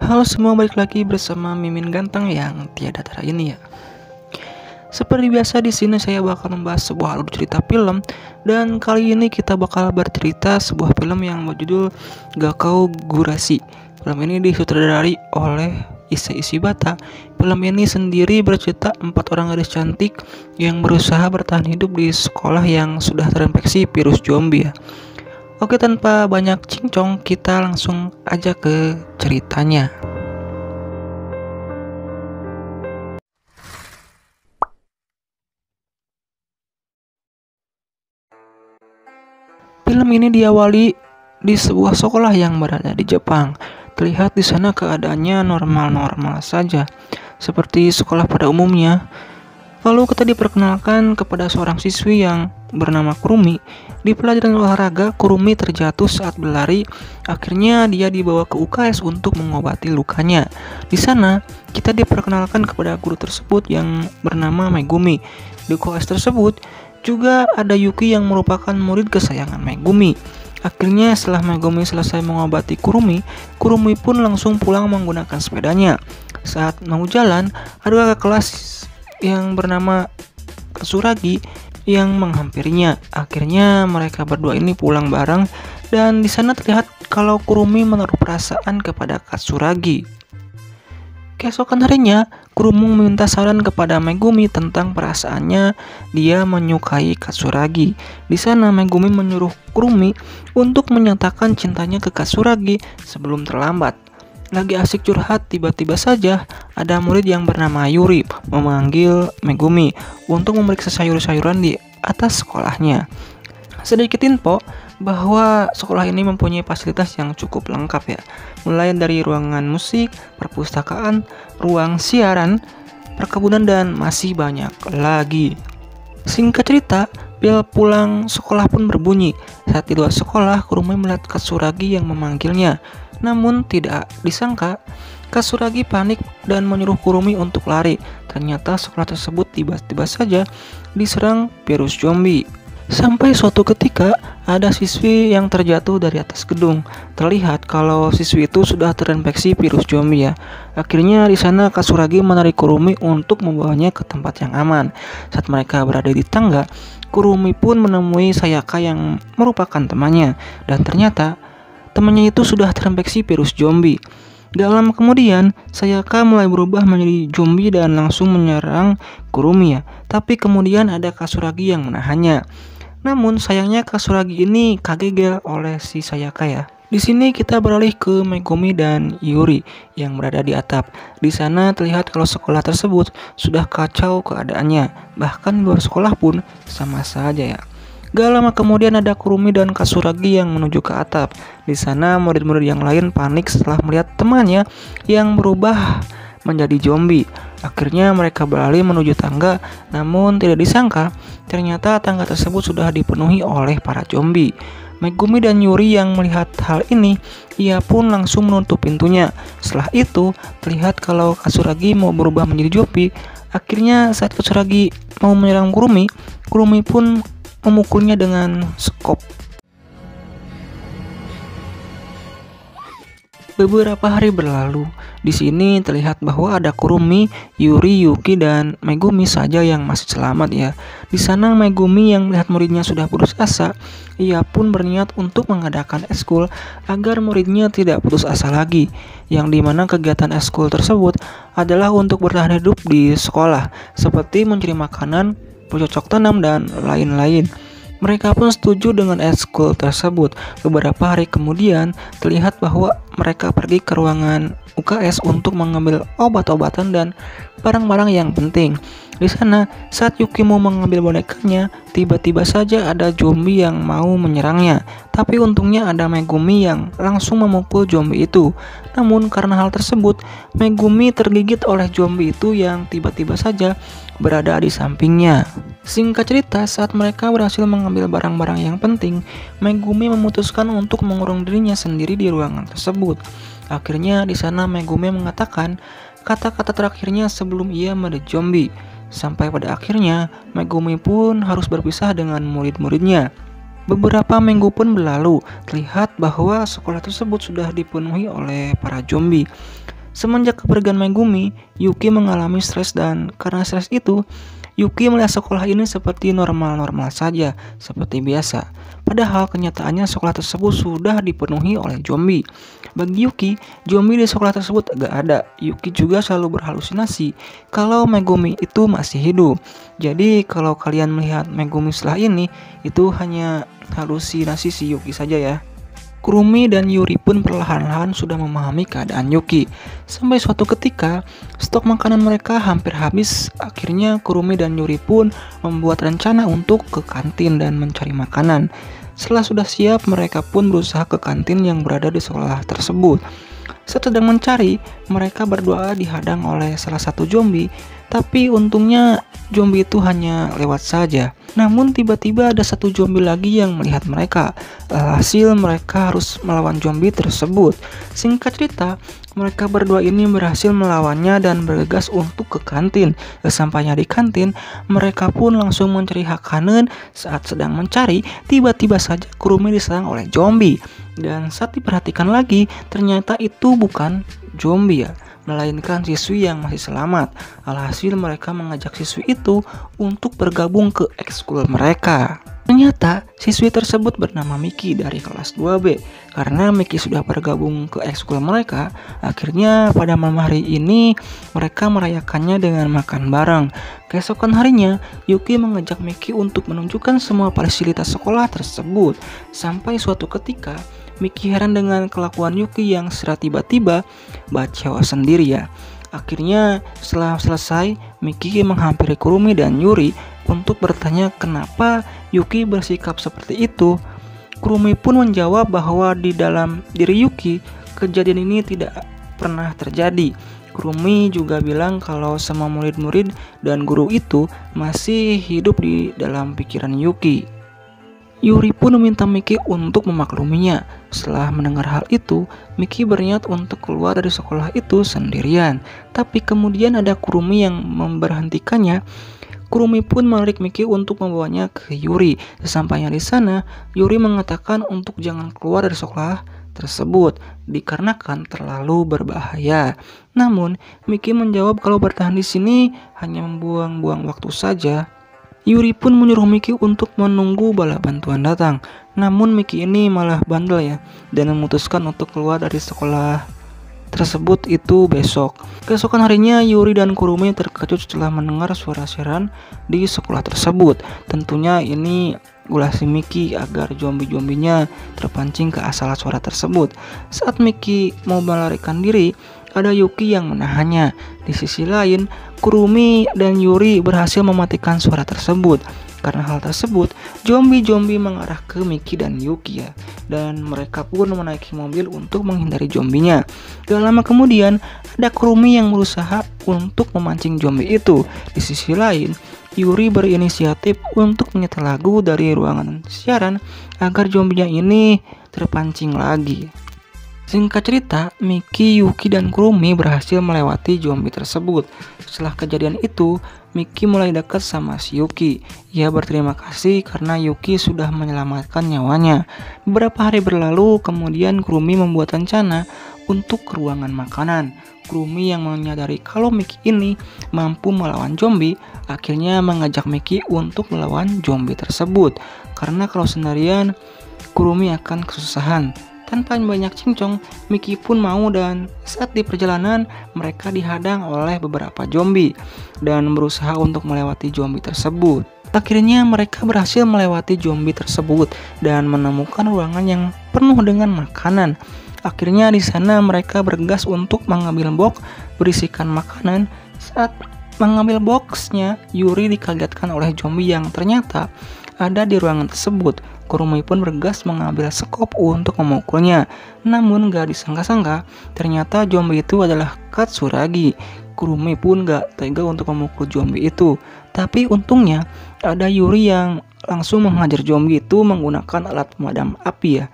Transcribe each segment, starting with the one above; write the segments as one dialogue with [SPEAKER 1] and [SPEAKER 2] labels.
[SPEAKER 1] Halo semua, balik lagi bersama Mimin Ganteng yang tiada tara ini ya. Seperti biasa di sini saya bakal membahas sebuah alur cerita film, dan kali ini kita bakal bercerita sebuah film yang berjudul Gakkou Gurashi. Film ini disutradarai oleh Issei Shibata. Film ini sendiri bercerita 4 orang gadis cantik yang berusaha bertahan hidup di sekolah yang sudah terinfeksi virus zombie ya. Oke, tanpa banyak cincong, kita langsung aja ke ceritanya. Film ini diawali di sebuah sekolah yang berada di Jepang. Terlihat di sana keadaannya normal-normal saja, seperti sekolah pada umumnya. Lalu kita diperkenalkan kepada seorang siswi yang bernama Kurumi. Di pelajaran olahraga, Kurumi terjatuh saat berlari. Akhirnya dia dibawa ke UKS untuk mengobati lukanya. Di sana, kita diperkenalkan kepada guru tersebut yang bernama Megumi. Di UKS tersebut juga ada Yuki yang merupakan murid kesayangan Megumi. Akhirnya setelah Megumi selesai mengobati Kurumi, Kurumi pun langsung pulang menggunakan sepedanya. Saat mau jalan, ada kakak kelas yang bernama Katsuragi yang menghampirinya. Akhirnya mereka berdua ini pulang bareng, dan di sana terlihat kalau Kurumi menaruh perasaan kepada Katsuragi. Keesokan harinya, Kurumi meminta saran kepada Megumi tentang perasaannya. Dia menyukai Katsuragi. Di sana Megumi menyuruh Kurumi untuk menyatakan cintanya ke Katsuragi sebelum terlambat. Lagi asik curhat, tiba-tiba saja ada murid yang bernama Yuri memanggil Megumi untuk memeriksa sayur-sayuran di atas sekolahnya. Sedikit info bahwa sekolah ini mempunyai fasilitas yang cukup lengkap ya, mulai dari ruangan musik, perpustakaan, ruang siaran, perkebunan, dan masih banyak lagi. Singkat cerita, bel pulang sekolah pun berbunyi. Saat di luar sekolah, Kurumi melihat Katsuragi yang memanggilnya. Namun tidak disangka, Katsuragi panik dan menyuruh Kurumi untuk lari. Ternyata sekolah tersebut tiba-tiba saja diserang virus zombie. Sampai suatu ketika ada siswi yang terjatuh dari atas gedung. Terlihat kalau siswi itu sudah terinfeksi virus zombie ya. Akhirnya di sana Katsuragi menarik Kurumi untuk membawanya ke tempat yang aman. Saat mereka berada di tangga, Kurumi pun menemui Sayaka yang merupakan temannya, dan ternyata temannya itu sudah terinfeksi virus zombie. Gak lama kemudian, Sayaka mulai berubah menjadi zombie dan langsung menyerang Kurumi ya. Tapi kemudian ada Katsuragi yang menahannya. Namun sayangnya Katsuragi ini kagegel oleh si Sayaka ya. Di sini kita beralih ke Megumi dan Yuri yang berada di atap. Di sana terlihat kalau sekolah tersebut sudah kacau keadaannya. Bahkan luar sekolah pun sama saja ya. Gak lama kemudian ada Kurumi dan Katsuragi yang menuju ke atap. Di sana murid-murid yang lain panik setelah melihat temannya yang berubah menjadi zombie. Akhirnya mereka beralih menuju tangga, namun tidak disangka ternyata tangga tersebut sudah dipenuhi oleh para zombie. Megumi dan Yuri yang melihat hal ini, ia pun langsung menutup pintunya. Setelah itu terlihat kalau Katsuragi mau berubah menjadi zombie. Akhirnya saat Katsuragi mau menyerang Kurumi, Kurumi pun memukulnya dengan skop. Beberapa hari berlalu. Di sini terlihat bahwa ada Kurumi, Yuri, Yuki, dan Megumi saja yang masih selamat ya. Di sana Megumi yang melihat muridnya sudah putus asa, ia pun berniat untuk mengadakan eskul agar muridnya tidak putus asa lagi. Yang dimana kegiatan eskul tersebut adalah untuk bertahan hidup di sekolah, seperti mencari makanan, bercocok tanam, dan lain-lain. Mereka pun setuju dengan eskul tersebut. Beberapa hari kemudian terlihat bahwa mereka pergi ke ruangan UKS untuk mengambil obat-obatan dan barang-barang yang penting. Di sana saat Yuki mau mengambil bonekanya, tiba-tiba saja ada zombie yang mau menyerangnya. Tapi untungnya ada Megumi yang langsung memukul zombie itu. Namun karena hal tersebut, Megumi tergigit oleh zombie itu yang tiba-tiba saja berada di sampingnya. Singkat cerita, saat mereka berhasil mengambil barang-barang yang penting, Megumi memutuskan untuk mengurung dirinya sendiri di ruangan tersebut. Akhirnya di sana Megumi mengatakan kata-kata terakhirnya sebelum ia menjadi zombie. Sampai pada akhirnya Megumi pun harus berpisah dengan murid-muridnya. Beberapa minggu pun berlalu, terlihat bahwa sekolah tersebut sudah dipenuhi oleh para zombie. Semenjak kepergian Megumi, Yuki mengalami stres dan karena stres itu, Yuki melihat sekolah ini seperti normal-normal saja, seperti biasa. Padahal kenyataannya sekolah tersebut sudah dipenuhi oleh zombie. Bagi Yuki, zombie di sekolah tersebut gak ada. Yuki juga selalu berhalusinasi kalau Megumi itu masih hidup. Jadi kalau kalian melihat Megumi setelah ini, itu hanya halusinasi si Yuki saja ya. Kurumi dan Yuri pun perlahan-lahan sudah memahami keadaan Yuki. Sampai suatu ketika, stok makanan mereka hampir habis. Akhirnya Kurumi dan Yuri pun membuat rencana untuk ke kantin dan mencari makanan. Setelah sudah siap, mereka pun berusaha ke kantin yang berada di sekolah tersebut. Saat sedang mencari, mereka berdua dihadang oleh salah satu zombie. Tapi untungnya zombie itu hanya lewat saja. Namun tiba-tiba ada satu zombie lagi yang melihat mereka. Hasil mereka harus melawan zombie tersebut. Singkat cerita, mereka berdua ini berhasil melawannya dan bergegas untuk ke kantin. Sesampainya di kantin, mereka pun langsung mencari Hakanen. Saat sedang mencari, tiba-tiba saja Kurumi diserang oleh zombie. Dan saat diperhatikan lagi, ternyata itu bukan zombie ya, melainkan siswi yang masih selamat. Alhasil mereka mengajak siswi itu untuk bergabung ke ekskul mereka. Ternyata siswi tersebut bernama Miki dari kelas 2B. Karena Miki sudah bergabung ke ekskul mereka, akhirnya pada malam hari ini mereka merayakannya dengan makan bareng. Keesokan harinya, Yuki mengajak Miki untuk menunjukkan semua fasilitas sekolah tersebut. Sampai suatu ketika, Miki heran dengan kelakuan Yuki yang secara tiba-tiba bacewa sendiri ya. Akhirnya setelah selesai, Miki menghampiri Kurumi dan Yuri untuk bertanya kenapa Yuki bersikap seperti itu. Kurumi pun menjawab bahwa di dalam diri Yuki, kejadian ini tidak pernah terjadi. Kurumi juga bilang kalau semua murid-murid dan guru itu masih hidup di dalam pikiran Yuki. Yuri pun meminta Miki untuk memakluminya. Setelah mendengar hal itu, Miki berniat untuk keluar dari sekolah itu sendirian. Tapi kemudian ada Kurumi yang memberhentikannya. Kurumi pun menarik Miki untuk membawanya ke Yuri. Sesampainya di sana, Yuri mengatakan untuk jangan keluar dari sekolah tersebut dikarenakan terlalu berbahaya. Namun, Miki menjawab kalau bertahan di sini hanya membuang-buang waktu saja. Yuri pun menyuruh Miki untuk menunggu bala bantuan datang. Namun Miki ini malah bandel ya, dan memutuskan untuk keluar dari sekolah tersebut itu besok. Keesokan harinya Yuri dan Kurumi terkejut setelah mendengar suara siaran di sekolah tersebut. Tentunya ini ulah si Miki agar zombie-zombinya terpancing ke asal suara tersebut. Saat Miki mau melarikan diri, ada Yuki yang menahannya. Di sisi lain, Kurumi dan Yuri berhasil mematikan suara tersebut. Karena hal tersebut, zombie-zombie mengarah ke Miki dan Yuki ya. Dan mereka pun menaiki mobil untuk menghindari zombinya. Gak lama kemudian, ada Kurumi yang berusaha untuk memancing zombie itu. Di sisi lain, Yuri berinisiatif untuk menyetel lagu dari ruangan siaran agar zombinya ini terpancing lagi. Singkat cerita, Miki, Yuki, dan Kurumi berhasil melewati zombie tersebut. Setelah kejadian itu, Miki mulai dekat sama si Yuki. Ia berterima kasih karena Yuki sudah menyelamatkan nyawanya. Beberapa hari berlalu, kemudian Kurumi membuat rencana untuk ke ruangan makanan. Kurumi yang menyadari kalau Miki ini mampu melawan zombie, akhirnya mengajak Miki untuk melawan zombie tersebut. Karena kalau sendirian, Kurumi akan kesusahan. Tanpa banyak cincong, Miki pun mau dan saat di perjalanan mereka dihadang oleh beberapa zombie dan berusaha untuk melewati zombie tersebut. Akhirnya mereka berhasil melewati zombie tersebut dan menemukan ruangan yang penuh dengan makanan. Akhirnya di sana mereka bergegas untuk mengambil box berisikan makanan. Saat mengambil boxnya, Yuri dikagetkan oleh zombie yang ternyata ada di ruangan tersebut. Kurumi pun bergegas mengambil sekop untuk memukulnya. Namun gak disangka-sangka, ternyata zombie itu adalah Katsuragi. Kurumi pun gak tega untuk memukul zombie itu. Tapi untungnya ada Yuri yang langsung menghajar zombie itu menggunakan alat pemadam api ya.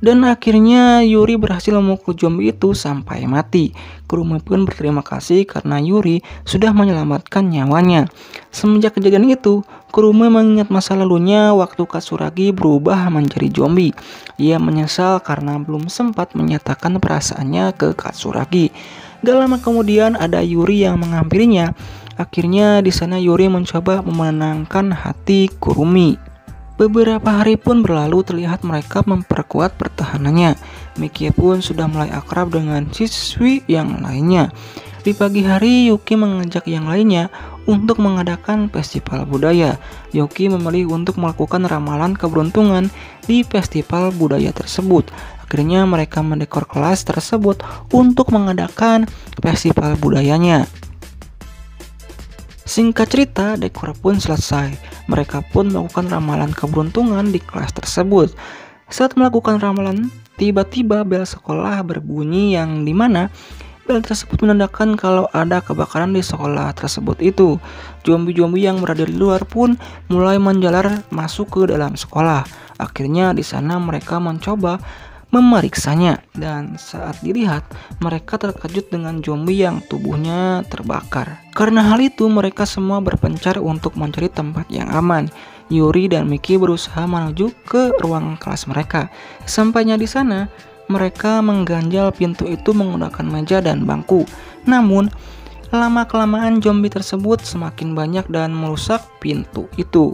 [SPEAKER 1] Dan akhirnya Yuri berhasil memukul zombie itu sampai mati. Kurumi pun berterima kasih karena Yuri sudah menyelamatkan nyawanya. Semenjak kejadian itu, Kurumi mengingat masa lalunya waktu Katsuragi berubah menjadi zombie. Ia menyesal karena belum sempat menyatakan perasaannya ke Katsuragi. Gak lama kemudian ada Yuri yang menghampirinya. Akhirnya di sana Yuri mencoba menenangkan hati Kurumi. Beberapa hari pun berlalu, terlihat mereka memperkuat pertahanannya. Miki pun sudah mulai akrab dengan siswi yang lainnya. Di pagi hari, Yuki mengajak yang lainnya untuk mengadakan festival budaya. Yuki memilih untuk melakukan ramalan keberuntungan di festival budaya tersebut. Akhirnya mereka mendekor kelas tersebut untuk mengadakan festival budayanya. Singkat cerita, dekor pun selesai. Mereka pun melakukan ramalan keberuntungan di kelas tersebut. Saat melakukan ramalan, tiba-tiba bel sekolah berbunyi yang dimana bel tersebut menandakan kalau ada kebakaran di sekolah tersebut itu. Zombie-zombie yang berada di luar pun mulai menjalar masuk ke dalam sekolah. Akhirnya di sana mereka mencoba memeriksanya, dan saat dilihat mereka terkejut dengan zombie yang tubuhnya terbakar. Karena hal itu mereka semua berpencar untuk mencari tempat yang aman. Yuri dan Miki berusaha menuju ke ruang kelas mereka. Sampainya di sana, mereka mengganjal pintu itu menggunakan meja dan bangku. Namun lama-kelamaan zombie tersebut semakin banyak dan merusak pintu itu.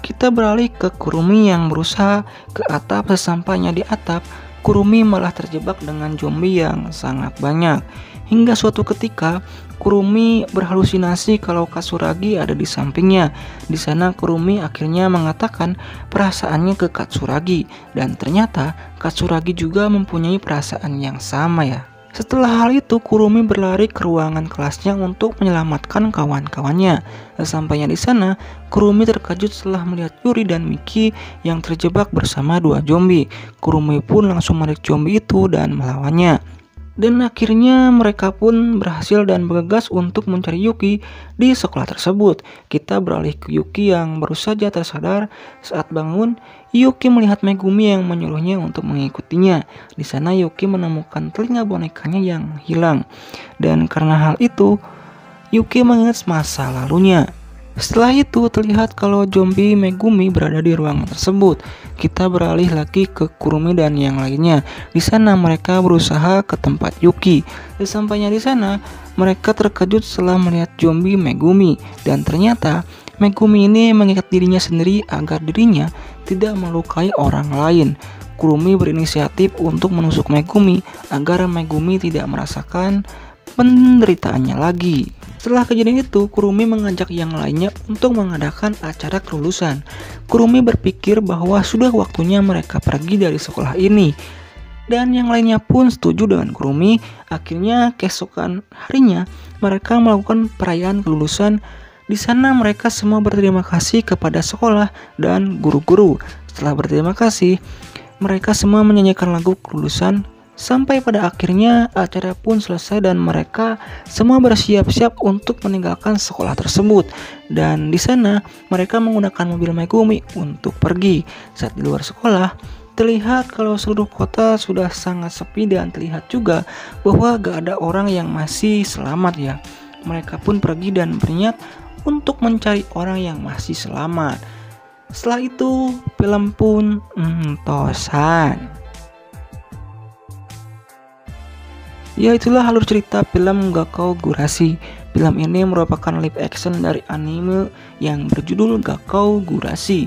[SPEAKER 1] Kita beralih ke Kurumi yang berusaha ke atap. Sesampainya di atap, Kurumi malah terjebak dengan zombie yang sangat banyak. Hingga suatu ketika, Kurumi berhalusinasi kalau Katsuragi ada di sampingnya. Di sana Kurumi akhirnya mengatakan perasaannya ke Katsuragi, dan ternyata Katsuragi juga mempunyai perasaan yang sama ya. Setelah hal itu, Kurumi berlari ke ruangan kelasnya untuk menyelamatkan kawan-kawannya. Sesampainya di sana, Kurumi terkejut setelah melihat Yuri dan Miki yang terjebak bersama dua zombie. Kurumi pun langsung menarik zombie itu dan melawannya. Dan akhirnya mereka pun berhasil dan bergegas untuk mencari Yuki di sekolah tersebut. Kita beralih ke Yuki yang baru saja tersadar. Saat bangun, Yuki melihat Megumi yang menyuruhnya untuk mengikutinya. Di sana Yuki menemukan telinga bonekanya yang hilang. Dan karena hal itu, Yuki mengingat masa lalunya. Setelah itu terlihat kalau zombie Megumi berada di ruangan tersebut. Kita beralih lagi ke Kurumi dan yang lainnya. Di sana mereka berusaha ke tempat Yuki. Sesampainya di sana, mereka terkejut setelah melihat zombie Megumi, dan ternyata Megumi ini mengikat dirinya sendiri agar dirinya tidak melukai orang lain. Kurumi berinisiatif untuk menusuk Megumi agar Megumi tidak merasakan penderitaannya lagi. Setelah kejadian itu, Kurumi mengajak yang lainnya untuk mengadakan acara kelulusan. Kurumi berpikir bahwa sudah waktunya mereka pergi dari sekolah ini. Dan yang lainnya pun setuju dengan Kurumi. Akhirnya keesokan harinya mereka melakukan perayaan kelulusan. Di sana mereka semua berterima kasih kepada sekolah dan guru-guru. Setelah berterima kasih, mereka semua menyanyikan lagu kelulusan. Sampai pada akhirnya acara pun selesai dan mereka semua bersiap-siap untuk meninggalkan sekolah tersebut. Dan di sana mereka menggunakan mobil Megumi untuk pergi. Saat di luar sekolah, terlihat kalau seluruh kota sudah sangat sepi dan terlihat juga bahwa gak ada orang yang masih selamat ya. Mereka pun pergi dan berniat untuk mencari orang yang masih selamat. Setelah itu film pun tosan. Ya, itulah alur cerita film Gakkou Gurashi. Film ini merupakan live action dari anime yang berjudul Gakkou Gurashi.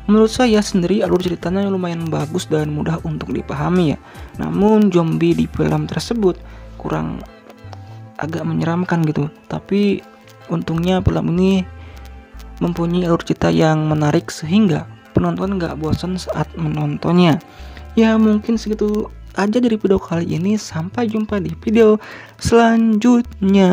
[SPEAKER 1] Menurut saya sendiri alur ceritanya lumayan bagus dan mudah untuk dipahami ya. Namun zombie di film tersebut kurang agak menyeramkan gitu. Tapi untungnya film ini mempunyai alur cerita yang menarik sehingga penonton gak bosan saat menontonnya. Ya, mungkin segitu aja dari video kali ini. Sampai jumpa di video selanjutnya.